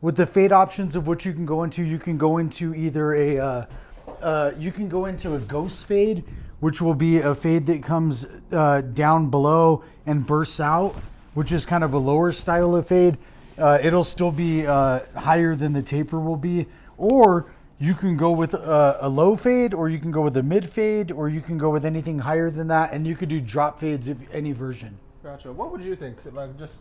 With the fade options of what you can go into, you can go into either you can go into a ghost fade, which will be a fade that comes down below and bursts out, which is kind of a lower style of fade. It'll still be higher than the taper will be. Or you can go with a low fade, or you can go with a mid fade, or you can go with anything higher than that, and you could do drop fades of any version. Gotcha. What would you think? Like just.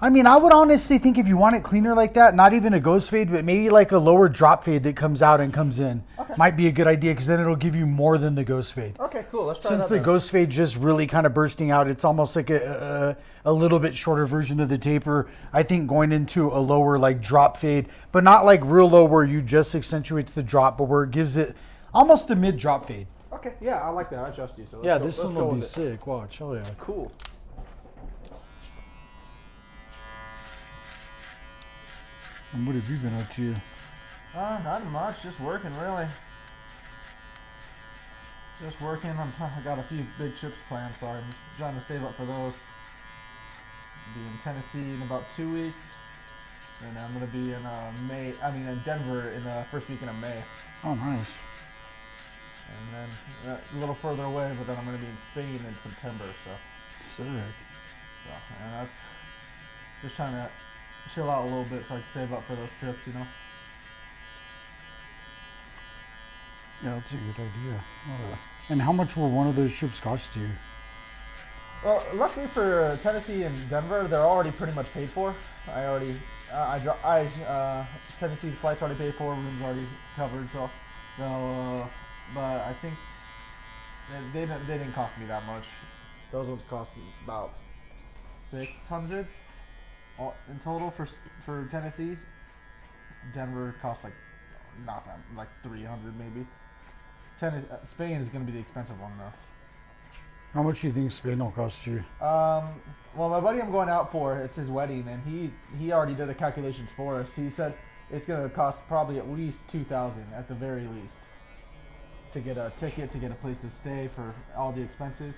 I mean, I would honestly think if you want it cleaner like that, not even a ghost fade, but maybe like a lower drop fade that comes out and comes in, might be a good idea, because then it'll give you more than the ghost fade. Okay, cool. Let's try Since that. the ghost fade just really kind of bursting out, it's almost like a little bit shorter version of the taper. I think going into a lower like drop fade, but not like real low where you just accentuates the drop, but where it gives it almost a mid drop fade. Okay, yeah, I like that. I trust you. So Yeah, this one will be sick. Watch, oh yeah. Cool. And what have you been up to? Not much. Just working, really. Just working. I got a few big trips planned, so I'm just trying to save up for those. I'll be in Tennessee in about 2 weeks, and I'm gonna be in Denver in the first weekend of May. Oh, nice. And then a little further away, but then I'm gonna be in Spain in September. Sick. And that's just trying to chill out a little bit so I can save up for those trips, you know. Yeah, that's a good idea. Oh. And how much will one of those trips cost you? Well, luckily for Tennessee and Denver, they're already pretty much paid for. Tennessee's flight's already paid for, rooms already covered, so but I think they didn't cost me that much. Those ones cost about $600 in total for Tennessee's. Denver costs like not that, like $300 maybe. Spain is going to be the expensive one though. How much do you think Spain will cost you? Well, my buddy I'm going out for, it's his wedding, and he already did the calculations for us. He said it's going to cost probably at least $2,000 at the very least to get a ticket, to get a place to stay, for all the expenses.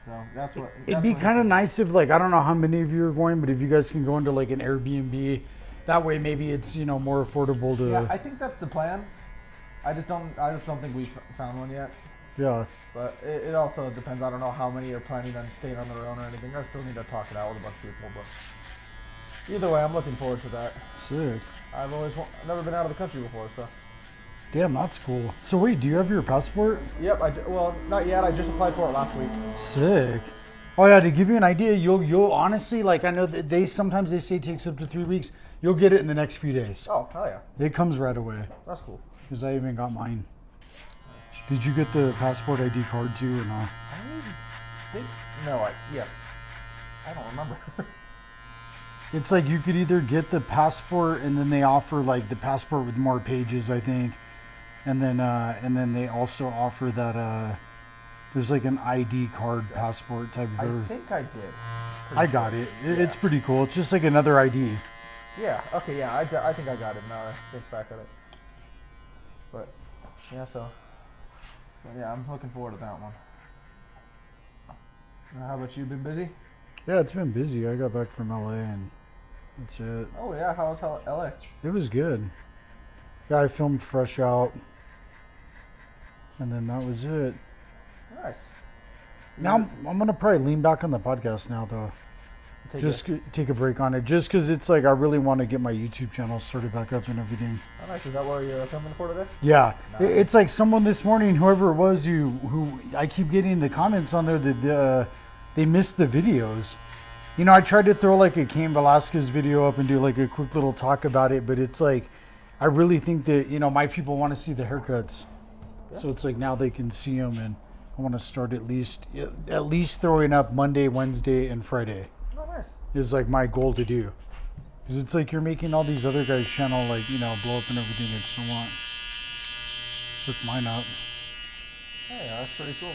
So that's what. It'd be kind of nice if, like, I don't know how many of you are going, but if you guys can go into like an Airbnb, that way maybe it's, you know, more affordable to. Yeah, I think that's the plan. I just don't think we've found one yet. Yeah. But it also depends. I don't know how many are planning on staying on their own or anything. I still need to talk it out with a bunch of people. But either way, I'm looking forward to that. Sick. I've never been out of the country before, so. Damn, that's cool. So wait, do you have your passport? Yep. Well, not yet. I just applied for it last week. Sick. Oh yeah, to give you an idea, you'll honestly, like, I know that they sometimes say it takes up to 3 weeks. You'll get it in the next few days. Oh, hell yeah. It comes right away. That's cool. Because I even got mine. Did you get the passport ID card too or no? I think no. Yes. I don't remember. It's like you could either get the passport and then they offer like the passport with more pages, I think, and then they also offer that there's like an ID card passport type of. I think I did. I got it. It's pretty cool. It's just like another ID. Yeah. Okay. Yeah. I think I got it now. I think back at it. But yeah. So yeah, I'm looking forward to that one. How about you? Been busy? Yeah, it's been busy. I got back from LA and that's it. Oh yeah. How was LA? It was good. Yeah, I filmed Fresh Out, and then that was it. Nice. Now I'm gonna probably lean back on the podcast now, though. Take a break on it, just because it's like I really want to get my YouTube channel started back up and everything. Oh, nice. Is that what you're filming for today? Yeah, Nice. It's like someone this morning, whoever it was, who I keep getting the comments on there that they missed the videos. You know, I tried to throw like a Cain Velasquez video up and do like a quick little talk about it, but it's like I really think that, you know, my people want to see the haircuts, so it's like now they can see them, and I want to start at least throwing up Monday, Wednesday, and Friday. Oh, nice. Is like my goal to do, because it's like you're making all these other guys' channel like, you know, blow up and everything. I just don't want. Took mine up. Hey, that's pretty cool.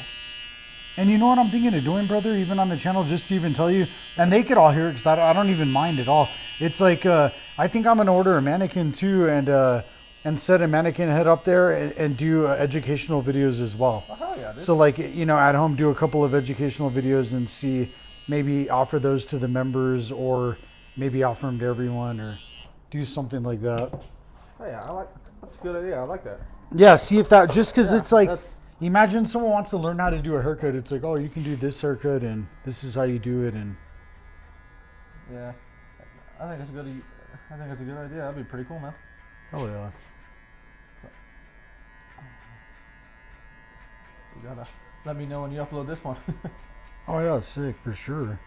And you know what I'm thinking of doing, brother, even on the channel, just to even tell you, and they could all hear it because I don't even mind at all. It's like I think I'm gonna order a mannequin too, and set a mannequin head up there and do educational videos as well. Oh, hell yeah, dude. So like, you know, at home do a couple of educational videos and see, maybe offer those to the members, or maybe offer them to everyone, or do something like that. Oh yeah, that's a good idea. I like that. Yeah, see if that, just because Yeah, it's like, that's- imagine someone wants to learn how to do a haircut. It's like, oh, you can do this haircut and this is how you do it. And Yeah, I think it's a good. I think it's a good idea. That'd be pretty cool, man. oh yeah. You gotta let me know when you upload this one. Oh yeah, sick for sure.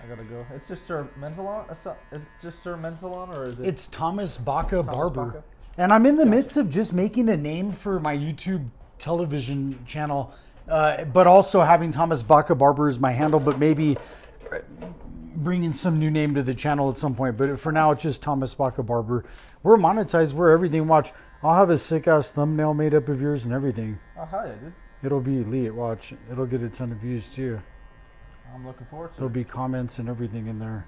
I gotta go. It's just Sir Mensalon. It's just Sir Mensalon, or is it? It's Thomas Baca Barber. Baca? And I'm in the midst of just making a name for my YouTube television channel, but also having Thomas Baca Barber as my handle, but maybe bringing some new name to the channel at some point. But for now, it's just Thomas Baca Barber. We're monetized. We're everything. Watch, I'll have a sick ass thumbnail made up of yours and everything. Oh hell yeah, dude! It'll be elite. Watch, it'll get a ton of views too. I'm looking forward to There'll it. be comments and everything in there.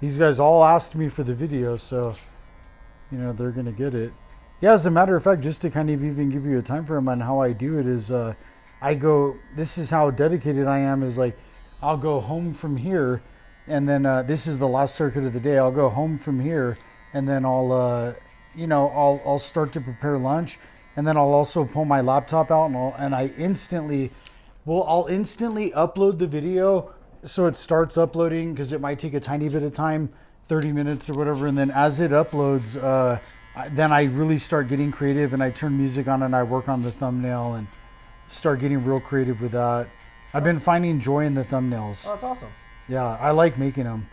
These guys all asked me for the video, so you know they're gonna get it. Yeah, as a matter of fact, just to kind of even give you a time frame on how I do it is, I go. This is how dedicated I am. Is like, I'll go home from here, and then this is the last circuit of the day. I'll go home from here, and then I'll, I'll start to prepare lunch, and then I'll also pull my laptop out, and I'll instantly upload the video. So it starts uploading because it might take a tiny bit of time, 30 minutes or whatever. And then as it uploads, then I really start getting creative and I turn music on and I work on the thumbnail and start getting real creative with that. I've been finding joy in the thumbnails. Oh, that's awesome. Yeah, I like making them.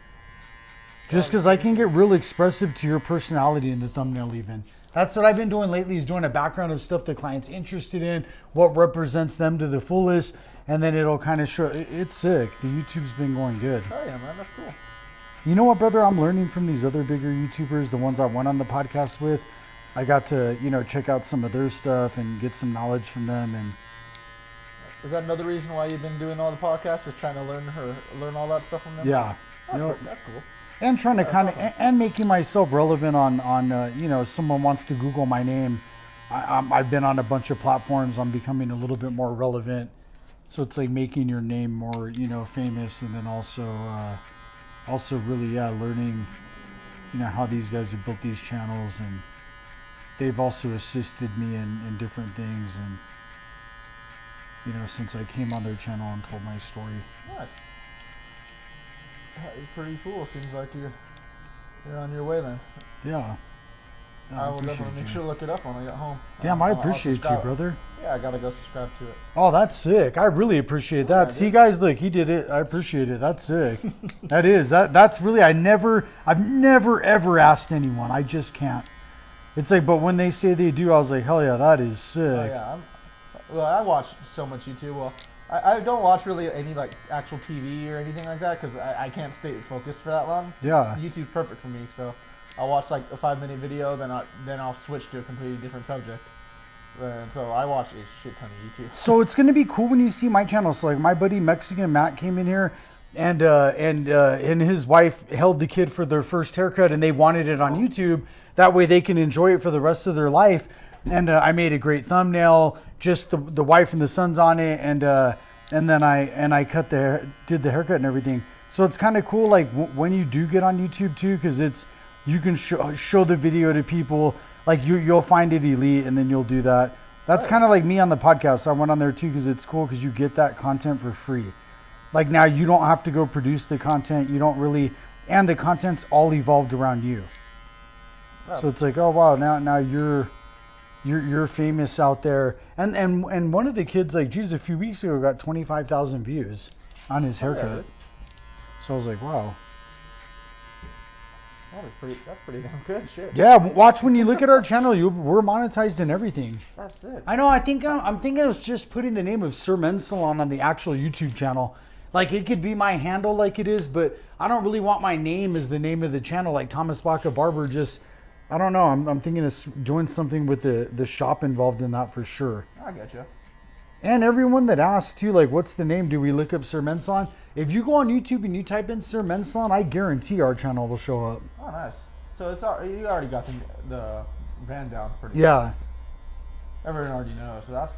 Just because I can get real expressive to your personality in the thumbnail even. That's what I've been doing lately, is doing a background of stuff the client's interested in, what represents them to the fullest, and then it'll kind of show. It's sick. The YouTube's been going good. Oh yeah, man, that's cool. You know what, brother? I'm learning from these other bigger YouTubers, the ones I went on the podcast with. I got to, check out some of their stuff and get some knowledge from them. And Is that another reason why you've been doing all the podcasts? Just trying to learn all that stuff from them? yeah, That's cool. and trying to kind of and making myself relevant on someone wants to Google my name. I've been on a bunch of platforms. I'm becoming a little bit more relevant. So it's like making your name more, famous, and then also really, learning, how these guys have built these channels, and they've also assisted me in different things, and since I came on their channel and told my story. Nice. That is pretty cool. Seems like you're on your way then. Yeah. I will definitely make sure to look it up when I get home. Damn, I appreciate you, brother. Yeah, I gotta go subscribe to it. Oh, that's sick. I really appreciate that. See, guys, look, he did it. I appreciate it. That's sick. That's really, I've never ever asked anyone. I just can't. It's like, but when they say they do, I was like, hell yeah, that is sick. Oh yeah. I watch so much YouTube. Well, I don't watch really any like actual TV or anything like that because I can't stay focused for that long. Yeah. YouTube's perfect for me, so I'll watch like a 5-minute video, then I'll switch to a completely different subject. And so I watch a shit ton of YouTube. So it's gonna be cool when you see my channel. So like my buddy Mexican Matt came in here, and his wife held the kid for their first haircut, and they wanted it on YouTube. That way they can enjoy it for the rest of their life. And I made a great thumbnail, just the wife and the sons on it, and then I did the haircut and everything. So it's kind of cool, like when you do get on YouTube too, because you can show the video to people. Like you'll find it elite, and then you'll do that. That's kind of like me on the podcast. I went on there too because it's cool because you get that content for free. Like now you don't have to go produce the content. You don't really, and the content's all evolved around you. Oh. So it's like, oh wow, now you're famous out there. And one of the kids, like, geez, a few weeks ago got 25,000 views on his haircut. Yeah. So I was like, wow. That's pretty damn good shit. Yeah, watch when you look at our channel, we're monetized and everything. That's it. I know. I'm thinking of just putting the name of Sir Men's Salon on the actual YouTube channel. Like it could be my handle, like it is, but I don't really want my name as the name of the channel, like Thomas Baca Barber. Just, I don't know. I'm thinking of doing something with the shop involved in that for sure. I got you. And everyone that asks too, like, what's the name? Do we look up Sir Men's Salon? If you go on YouTube and you type in Sir Men's Salon, I guarantee our channel will show up. Oh, nice. So you already got the brand down pretty Yeah. good. Everyone already knows, so that's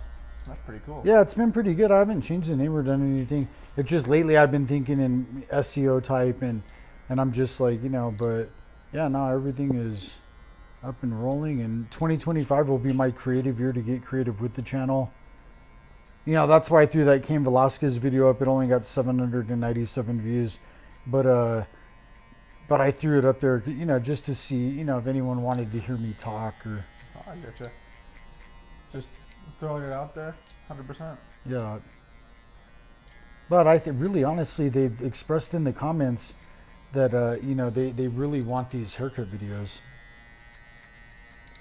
pretty cool. Yeah, it's been pretty good. I haven't changed the name or done anything. It's just lately I've been thinking in SEO type and And I'm just like, but yeah, no, everything is up and rolling. And 2025 will be my creative year to get creative with the channel. That's why I threw that Cain Velasquez video up. It only got 797 views. But I threw it up there, just to see, if anyone wanted to hear me talk or. Oh, I getcha. Just throwing it out there, 100%. Yeah. But I think really, honestly, they've expressed in the comments that, they really want these haircut videos.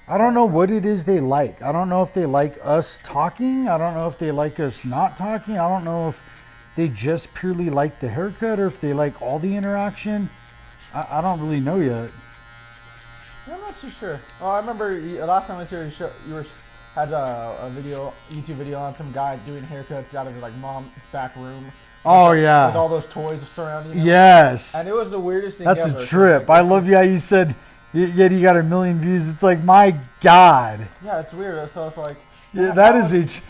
I don't know what it is they like. I don't know if they like us talking. I don't know if they like us not talking. I don't know if they just purely like the haircut or if they like all the interaction. I don't really know yet. I'm not too sure. Oh, I remember last time I was here, you had a YouTube video on some guy doing haircuts out of his mom's back room. Oh, yeah. With all those toys surrounding him. Yes. And it was the weirdest thing That's ever. a trip. I love how you said, yet he got 1 million views. It's like, my God. Yeah, it's weird. So it's like... Yeah, that is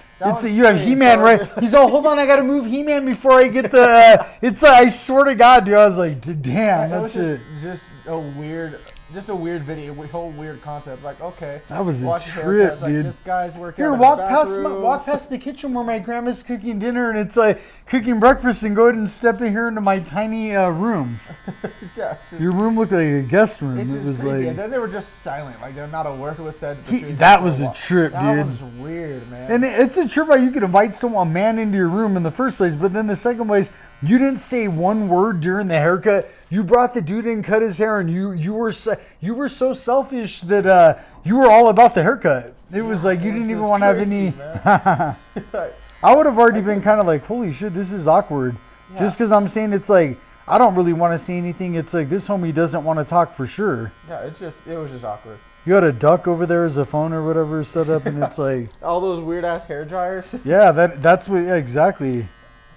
you have He-Man, right? He's all, hold on, I got to move He-Man before I get the... I swear to God, dude. I was like, damn, that's it. Just a weird video, a whole weird concept. Like, okay, that was a trip, dude. This guy's working. Here, walk past the kitchen where my grandma's cooking dinner, and it's like cooking breakfast, and go ahead and step in here into my tiny room. Yeah, your room looked like a guest room. It was creepy. like, and then they were just silent, like not a word was said. That was a trip, dude. That was weird, man. And it's a trip how you could invite a man into your room in the first place, but then the second place, you didn't say one word during the haircut. You brought the dude in, cut his hair, and you were so selfish that you were all about the haircut. It was like you didn't even want to have any. I would have already been kind of like, holy shit, this is awkward. Yeah. Just because I'm saying it's like I don't really want to say anything. It's like this homie doesn't want to talk for sure. Yeah, it was just awkward. You had a duck over there as a phone or whatever set up, and it's like all those weird ass hair dryers. Yeah, that's what exactly.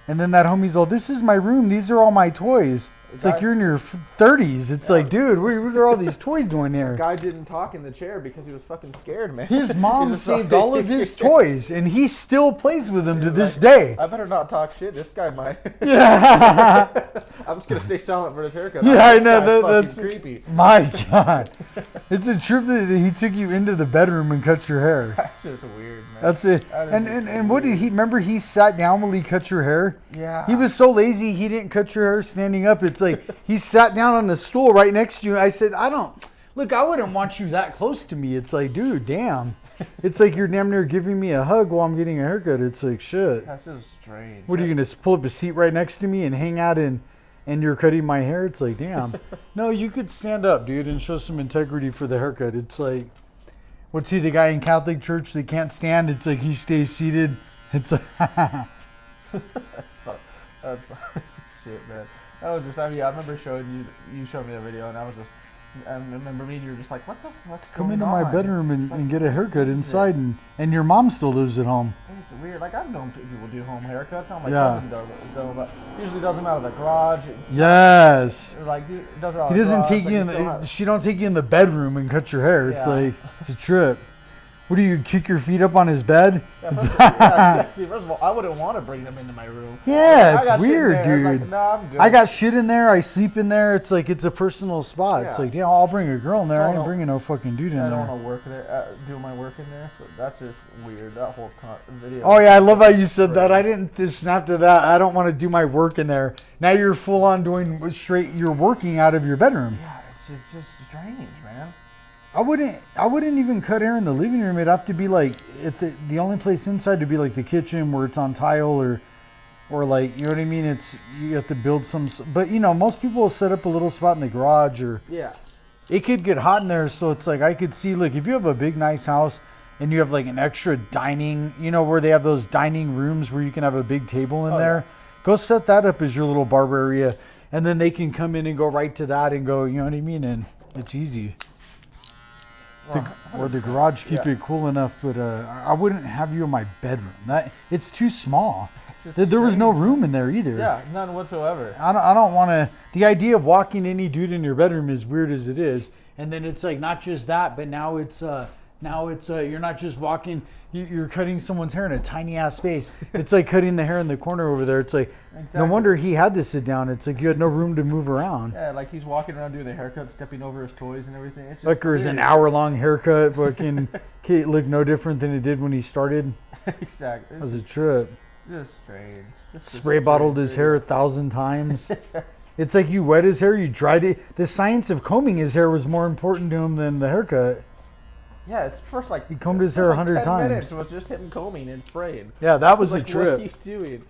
And then that homie's all, this is my room. These are all my toys. It's like you're in your 30s. It's like, dude, what are all these toys doing here? This guy didn't talk in the chair because he was fucking scared, man. His mom saved all of his toys, and he still plays with them to this day. I better not talk shit. This guy might. Yeah. I'm just going to stay silent for this haircut. Yeah, I know. That's creepy. My God. It's a trip that he took you into the bedroom and cut your hair. That's just weird, man. That's it. And what did he, remember he sat down while he cut your hair? Yeah. He was so lazy, he didn't cut your hair standing up. It's like, he sat down on the stool right next to you. I said, I wouldn't want you that close to me. It's like, dude, damn. It's like you're damn near giving me a hug while I'm getting a haircut. It's like, shit. That's just strange. What, are you going to pull up a seat right next to me and hang out and you're cutting my hair? It's like, damn. No, you could stand up, dude, and show some integrity for the haircut. It's like, what's he, the guy in Catholic church that can't stand? It's like he stays seated. It's like, that's shit, man. That was just, I remember showing you showed me a video, and I remember me and you were just like, what the fuck's come going on? into my bedroom and get a haircut inside, and your mom still lives at home. It's weird. Like, I've known people do home haircuts. My cousin does them, but usually does them out of the garage. Yes. Like, does it out he of the doesn't garage, take like, you in the, she don't take you in the bedroom and cut your hair. It's like, it's a trip. What do you kick your feet up on his bed? Yeah, first of all, I wouldn't want to bring them into my room. Yeah, it's weird, dude. Like, no, I'm good. I got shit in there. I sleep in there. It's like it's a personal spot. Yeah. It's like, yeah, I'll bring a girl in there. I ain't bringing no fucking dude in there. I don't want to work there, do my work in there. So that's just weird. That whole video. Oh yeah, I love how you said that. I didn't snap to that. I don't want to do my work in there. Now you're full on doing straight. You're working out of your bedroom. Yeah, it's just strange, man. I wouldn't even cut hair in the living room. It'd have to be like at the only place inside to be like the kitchen where it's on tile or like, you know what I mean? It's, you have to build some, but most people will set up a little spot in the garage or it could get hot in there. So it's like, I could see, look, if you have a big, nice house and you have like an extra dining, where they have those dining rooms where you can have a big table in there, go set that up as your little barber area. And then they can come in and go right to that and go, you know what I mean? And it's easy. Or the garage, keep it cool enough, but I wouldn't have you in my bedroom. It's too small. There was no room in there either. Yeah, none whatsoever. I don't want to. The idea of walking any dude in your bedroom is weird as it is, and then it's like not just that, but now it's you're not just walking. you're cutting someone's hair in a tiny ass space. It's like cutting the hair in the corner over there. It's like Exactly. no wonder he had to sit down. It's like you had no room to move around. Yeah, like he's walking around doing the haircut, stepping over his toys and everything. It's just Like there's an weird. hour-long haircut. Fucking kid looked no different than it did when he started. Exactly. That was a trip. Just strange. Just a Spray bottled his strange hair 1,000 times. It's like you wet his hair, you dried it. The science of combing his hair was more important to him than the haircut. Yeah, it's first like He combed his hair 100 10 times. minutes was just him combing and spraying. Yeah, that was a Like, what trip. are you doing?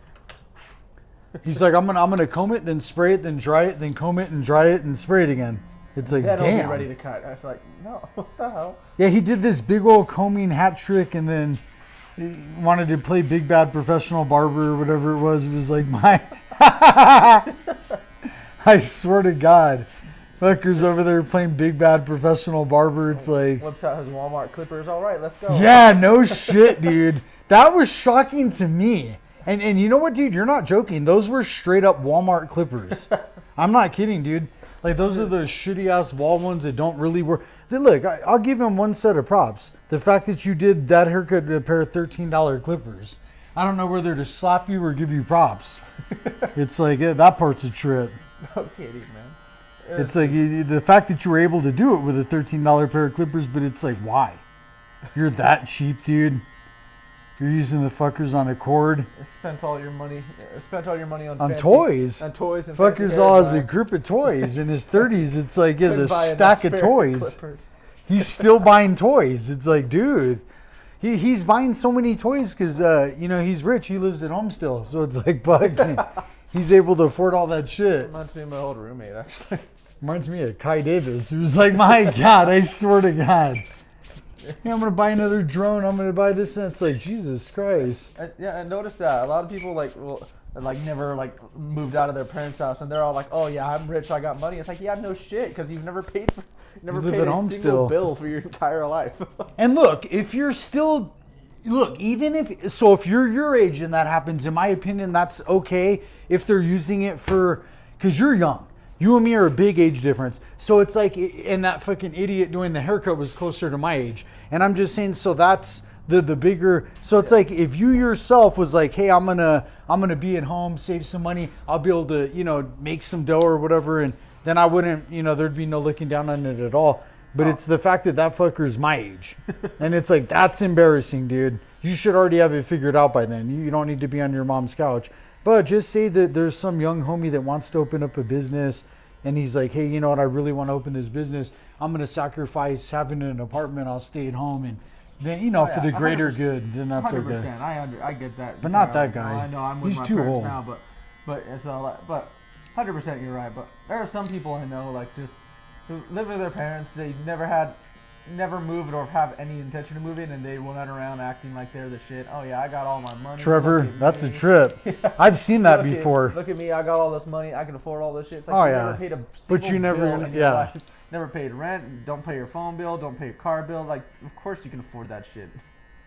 He's like, I'm gonna comb it, then spray it, then dry it, then comb it and dry it and spray it again. It's like, Then I'll be damn. ready to cut. I was like, no, what the hell? Yeah, he did this big old combing hat trick, and then he wanted to play big bad professional barber or whatever it was. It was like my, I swear to God, fuckers over there playing big bad professional barber. It's like, Whips out his Walmart clippers. All right, let's go. yeah, no shit, dude. That was shocking to me. And you know what, dude? You're not joking. Those were straight up Walmart clippers. I'm not kidding, dude. Like, those are the shitty ass wall ones that don't really work. Look, I'll give him one set of props. The fact that you did that haircut with a pair of $13 clippers. I don't know whether to slap you or give you props. It's like, yeah, that part's a trip. No kidding, man. It's like the fact that you were able to do it with a $13 pair of clippers, but it's like, why? You're that cheap, dude. You're using the fuckers on a cord. Spent all your money. Spent all your money on fancy, toys. On toys and Fuckers fancy all hair has a dye. group of toys. In his 30s, it's like he has a Couldn't buy stack of enough pair toys. clippers. He's still buying toys. It's like, dude, he's buying so many toys because, he's rich. He lives at home still. So it's like, fucking, he's able to afford all that shit. Reminds me of my old roommate, actually. Reminds me of Kai Davis. It was like, my God, I swear to God. Yeah, I'm going to buy another drone. I'm going to buy this. And it's like, Jesus Christ. Yeah, and notice that a lot of people never moved out of their parents' house, and they're all like, "Oh yeah, I'm rich, I got money." It's like, yeah, no shit, because you've never paid live paid at a home single still. bill for your entire life. And look, if you're still, even if you're your age and that happens, in my opinion, that's okay if they're using it because you're young. You and me are a big age difference. So it's like, and that fucking idiot doing the haircut was closer to my age. And I'm just saying, so that's the bigger, so it's like, if you yourself was like, hey, I'm gonna be at home, save some money, I'll be able to, make some dough or whatever, and then I wouldn't, there'd be no looking down on it at all. But it's the fact that fucker's my age. And it's like, that's embarrassing, dude. You should already have it figured out by then. You don't need to be on your mom's couch. But just say that there's some young homie that wants to open up a business, and he's like, hey, you know what, I really want to open this business. I'm going to sacrifice having an apartment. I'll stay at home. And then, for the greater 100%. good, then that's 100%. okay. I get that. But not that guy. I know I'm with He's my too parents old. now, but 100% you're right. But there are some people I know like this who live with their parents. They never moved or have any intention of moving, and they went around acting like they're the shit. Oh yeah, I got all my money. Trevor, Look at that's a me. trip. I've seen that Look at- before. Look at me, I got all this money. I can afford all this shit. It's like Oh, you yeah. never paid a But single you never- bill in your yeah. life. Never paid rent. Don't pay your phone bill. Don't pay your car bill. Like, of course you can afford that shit.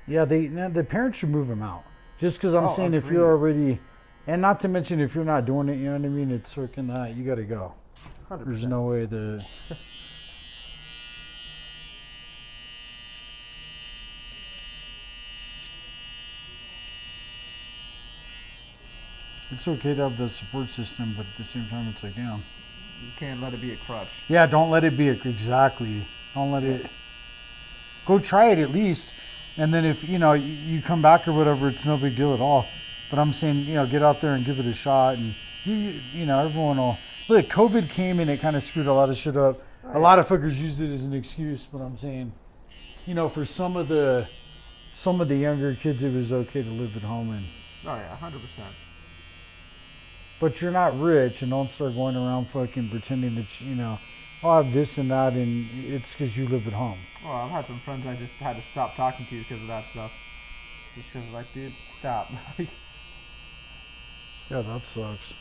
Yeah, the parents should move him out. Just because I'm saying if agreed. you're already, and not to mention if you're not doing it, you know what I mean? It's freaking that. You got to go. 100%. There's no way to. It's okay to have the support system, but at the same time, it's like, yeah. You can't let it be a crutch. Yeah, don't let it be exactly. Don't let it. Go try it at least, and then if you come back or whatever, it's no big deal at all. But I'm saying, get out there and give it a shot, and everyone will. Look, COVID came and it kind of screwed a lot of shit up. A lot of fuckers used it as an excuse, but I'm saying, for some of the younger kids, it was okay to live at home, and Oh yeah, 100%. but you're not rich, and don't start going around fucking pretending that I'll have this and that, and it's because you live at home. Well, I've had some friends I just had to stop talking to because of that stuff. Just because, like, dude, stop. Yeah, that sucks.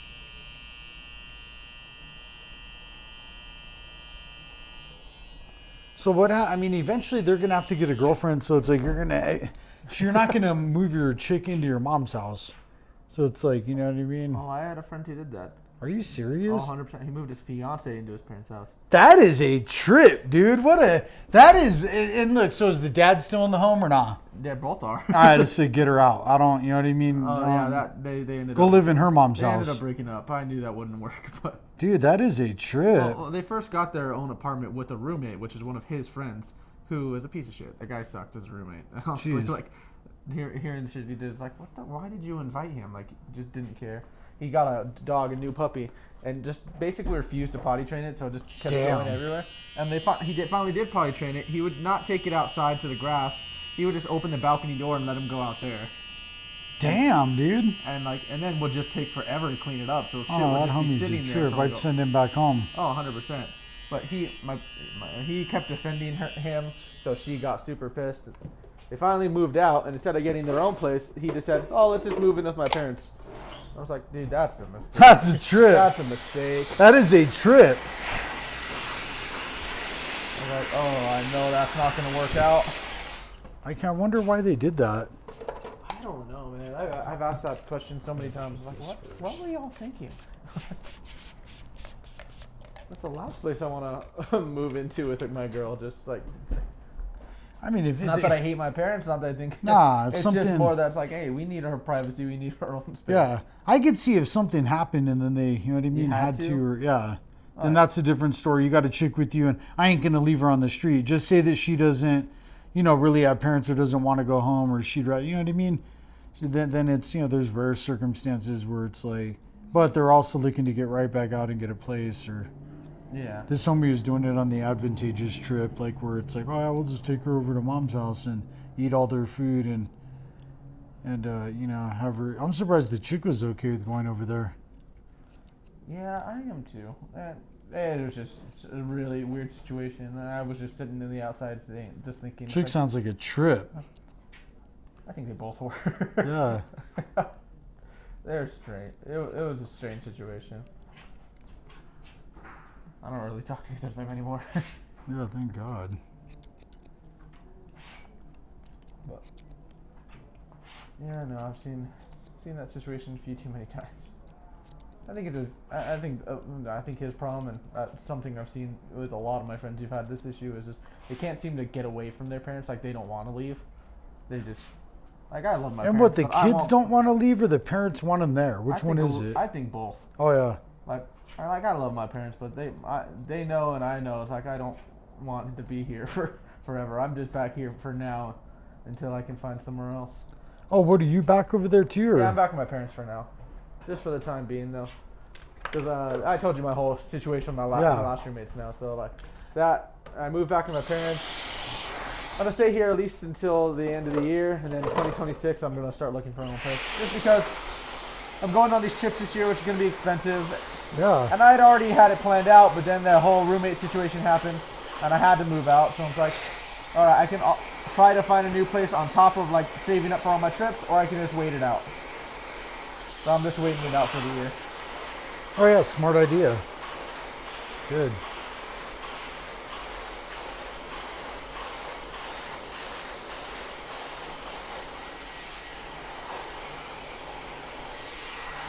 So what? Eventually they're gonna have to get a girlfriend. So it's like you're not gonna move your chick into your mom's house. So it's like, you know what I mean? Oh, I had a friend who did that. Are you serious? Oh, 100%. He moved his fiance into his parents' house. That is a trip, dude. That is. And look, so is the dad still in the home or not? they both are. I just say get her out. I don't, you know what I mean? They ended go up live in her mom's They house. ended up breaking up. I knew that wouldn't work, but dude, that is a trip. well, they first got their own apartment with a roommate, which is one of his friends, who is a piece of shit. The guy sucked as a roommate. Honestly, Jeez. like hearing the shit he did, is like, why did you invite him? Like, he just didn't care. He got a dog, a new puppy, and just basically refused to potty train it, so it just kept going everywhere. And he finally did potty train it. He would not take it outside to the grass. He would just open the balcony door and let him go out there. Damn, dude. And then would just take forever to clean it up. So shit Oh, would that just be homie's sitting a there. trip. I'd send him back home. Oh, 100%. But he kept defending him, so she got super pissed. They finally moved out, and instead of getting their own place, he just said, "Oh, let's just move in with my parents." I was like, "Dude, that's a mistake." That's a trip. That's a mistake. That is a trip. I was like, "Oh, I know that's not going to work out." I wonder why they did that. I don't know, man. I've asked that question so many times. Like, what were y'all thinking? That's the last place I want to move into with my girl. Just like, I mean, not that I hate my parents, not that I think. Nah, if it's something, just more that's like, hey, we need our privacy, we need our own space. Yeah, I could see if something happened and then they, you know what I mean, had to, or, yeah. Then that's a different story. You got a chick with you, and I ain't gonna leave her on the street. Just say that she doesn't, you know, really have parents or doesn't want to go home, or she'd rather, you know what I mean. So then it's, you know, there's rare circumstances where it's like, but they're also looking to get right back out and get a place, or. Yeah. This homie was doing it on the advantageous trip, like where it's like, oh, yeah, we'll just take her over to mom's house and eat all their food and you know, have her. I'm surprised the chick was okay with going over there. Yeah, I am too. It was just a really weird situation, and I was just sitting in the outside today, just thinking. Chick sounds like a trip. I think they both were. Yeah. They're strange. It was a strange situation. I don't really talk to either of them anymore. Yeah, thank God. But yeah, no, I've seen that situation a few too many times. I think I think his problem, and something I've seen with a lot of my friends who've had this issue, is just they can't seem to get away from their parents. Like, they don't want to leave. They just, like, I love my parents. And what, the kids don't want to leave, or the parents want them there? Which one is it? I think both. Oh yeah. I love my parents, but they know and I know. It's like, I don't want to be here for forever. I'm just back here for now until I can find somewhere else. Oh, what, are you back over there too? Or? Yeah, I'm back with my parents for now. Just for the time being, though. Because I told you my whole situation with my last roommates now. So, like, that, I moved back with my parents. I'm going to stay here at least until the end of the year. And then 2026, I'm going to start looking for my own place. Just because I'm going on these trips this year, which is going to be expensive. Yeah. And I had already had it planned out, but then the whole roommate situation happened, and I had to move out. So I was like, all right, I can try to find a new place on top of, like, saving up for all my trips, or I can just wait it out. So I'm just waiting it out for the year. Oh yeah, smart idea. Good.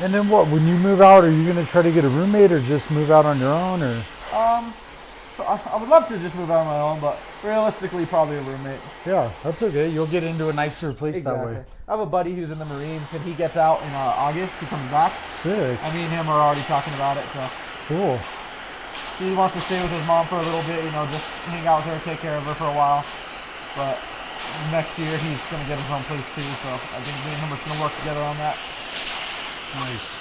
And then what, when you move out, are you going to try to get a roommate or just move out on your own, or? So I would love to just move out on my own, but realistically, probably a roommate. Yeah, that's okay. You'll get into a nicer place that way. I have a buddy who's in the Marines, and he gets out in August. He comes back. Sick. And me and him are already talking about it, so. Cool. He wants to stay with his mom for a little bit, you know, just hang out with her, take care of her for a while. But next year, he's going to get his own place too, so I think me and him are going to work together on that. Nice.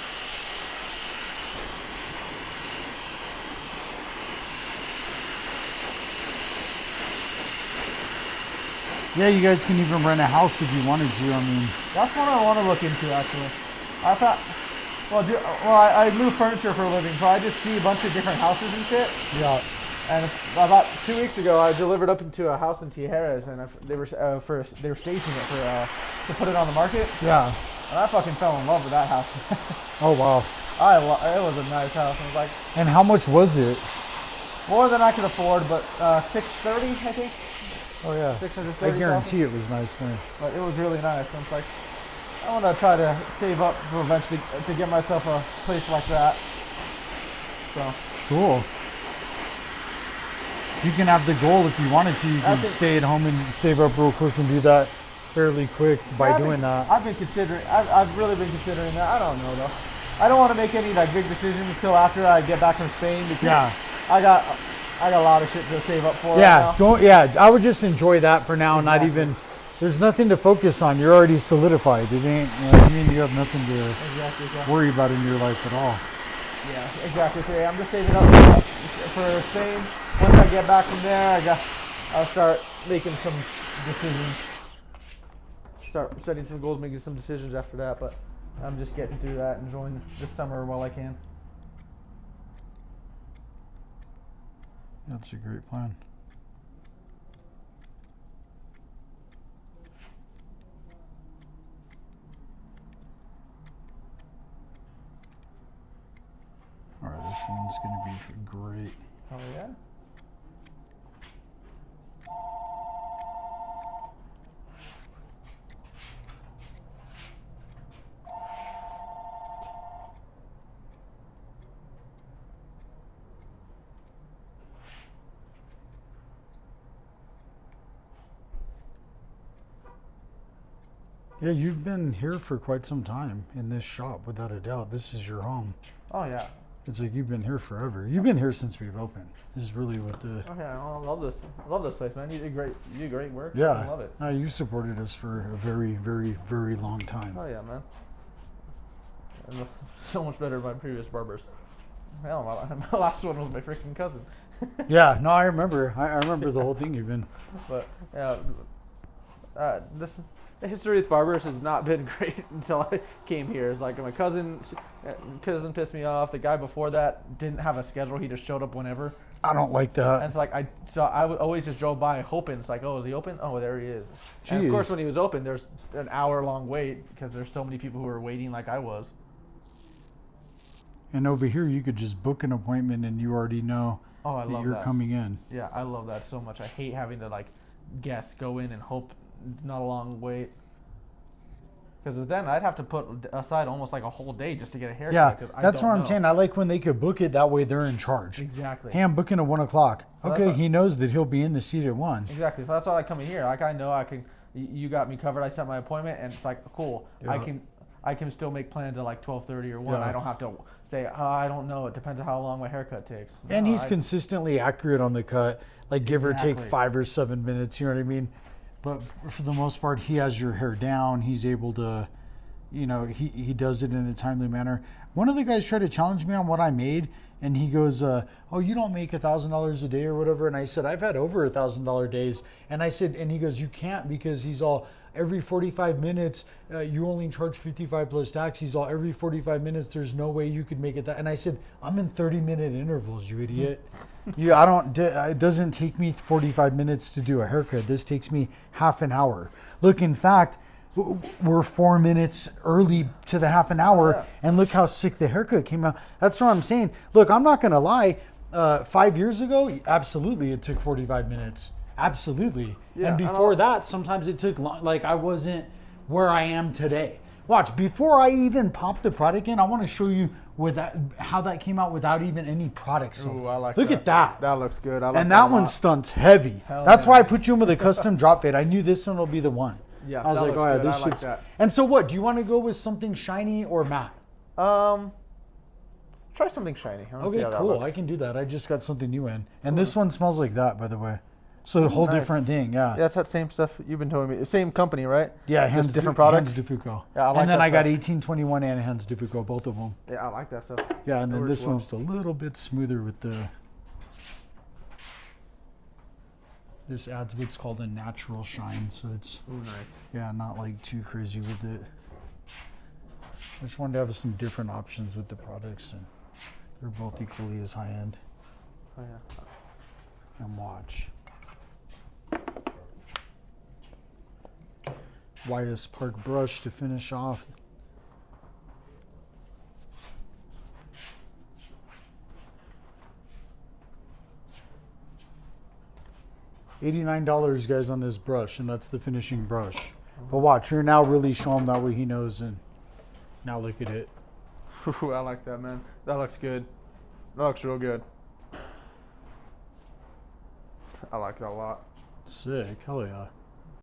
Yeah, you guys can even rent a house if you wanted to. I mean, that's what I want to look into, actually. I thought, I move furniture for a living, so I just see a bunch of different houses and shit. Yeah. And about 2 weeks ago, I delivered up into a house in Tijeras, and they were staging it to put it on the market. Yeah. And I fucking fell in love with that house. Oh wow. It was a nice house. I was like, and how much was it? More than I could afford, but $630, I think. Oh yeah. I guarantee it was nice then. But it was really nice. And it's like, I want to try to save up for eventually to get myself a place like that. So. Cool. You can have the goal if you wanted to. You can stay at home and save up real quick and do that. fairly quick by doing that. I've been considering. I've really been considering that. I don't know though. I don't want to make any like big decisions until after I get back from Spain because Yeah. I got a lot of shit to save up for. Yeah, right now. don't. Yeah, I would just enjoy that for now. Not Exactly. even. There's nothing to focus on. You're already solidified. It ain't. You know what I mean, you have nothing to Exactly. worry about in your life at all. Yeah, exactly. So yeah, I'm just saving up for Spain. Once I get back from there, I'll start making some decisions. Start setting some goals, making some decisions after that. But I'm just getting through that, enjoying this summer while I can. That's a great plan. All right, this one's gonna be great. Oh yeah. Yeah, you've been here for quite some time in this shop, without a doubt. This is your home. Oh yeah. It's like you've been here forever. You've been here since we've opened. This is really what the. Oh yeah. I love this. I love this place, man. You do great. You do great work. Yeah, I love it. No, you supported us for a very, very, very long time. Oh yeah, man. And so much better than my previous barbers. Hell, my last one was my freaking cousin. Yeah, no, I remember. I remember the whole thing even. But yeah, the history with barbers has not been great until I came here. It's like my cousin pissed me off. The guy before that didn't have a schedule. He just showed up whenever. I don't like And that. it's like I would always just drove by hoping. It's like, oh, is he open? Oh, there he is. And of course, Jeez. when he was open, there's an hour-long wait because there's so many people who are waiting, like I was. And over here, you could just book an appointment and you already know Oh, I that love you're that. coming in. Yeah, I love that so much. I hate having to like guess, go in and hope it's not a long wait. Because then I'd have to put aside almost like a whole day just to get a haircut. Yeah, 'cause I that's don't what I'm know. saying. I like when they could book it. That way, they're in charge. Exactly. Hey, I'm booking at 1 o'clock. So that's Okay, what- he knows that he'll be in the seat at 1. Exactly. So that's why I come in here. Like I know I can. You got me covered. I set my appointment, and it's like cool. Yeah. I can still make plans at like 12:30 or 1. Yeah. I don't have to say I don't know. It depends on how long my haircut takes. And No, he's consistently accurate on the cut, like give or take Exactly. 5 or 7 minutes. You know what I mean? But for the most part, he has your hair down. He's able to, you know, he does it in a timely manner. One of the guys tried to challenge me on what I made, and he goes, "Oh, you don't make $1,000 a day or whatever." And I said, "I've had over $1,000 days." And I said, and he goes, "You can't because he's all." Every 45 minutes, you only charge 55 plus tax. He's all every 45 minutes. There's no way you could make it that. And I said, I'm in 30-minute intervals, you idiot. I don't. It doesn't take me 45 minutes to do a haircut. This takes me half an hour. Look, in fact, we're 4 minutes early to the half an hour, Yeah. and look how sick the haircut came out. That's what I'm saying. Look, I'm not gonna lie. 5 years ago, absolutely, it took 45 minutes. Absolutely. Yeah, and I before know. that, sometimes it took long, like I wasn't where I am today. Watch, before I even pop the product in, I want to show you how that came out without even any products. Ooh, I like Look that. at that. That looks good. I like And that that a one lot. stunts heavy. Hell That's yeah. why I put you in with a custom drop fade. I knew this one will be the one. Yeah, I was that like, looks all right, good. this I like shit's. that. And so what? Do you want to go with something shiny or matte? Try something shiny. I wanna see Okay, how that cool. looks. I can do that. I just got something new in. And this one smells like that, by the way. So a whole nice. different thing, yeah. Yeah, it's that same stuff you've been telling me. Same company, right? Yeah, Just Hans different products. Hans de Foucault. Yeah, I like and then that I got stuff. 1821 and Hans de Foucault, both of them. Yeah, I like that stuff. Yeah, and That then works this well. one's a little bit smoother with the. This adds what's called a natural shine, so it's Ooh, nice. yeah, not like too crazy with it. I just wanted to have some different options with the products, and they're both equally as high end. Oh yeah. And watch. YS Park brush to finish off. $89, guys, on this brush, and that's the finishing brush. But watch, you're now really showing that way he knows, and now look at it. Ooh, I like that, man. That looks good. That looks real good. I like it a lot. Sick, hell yeah.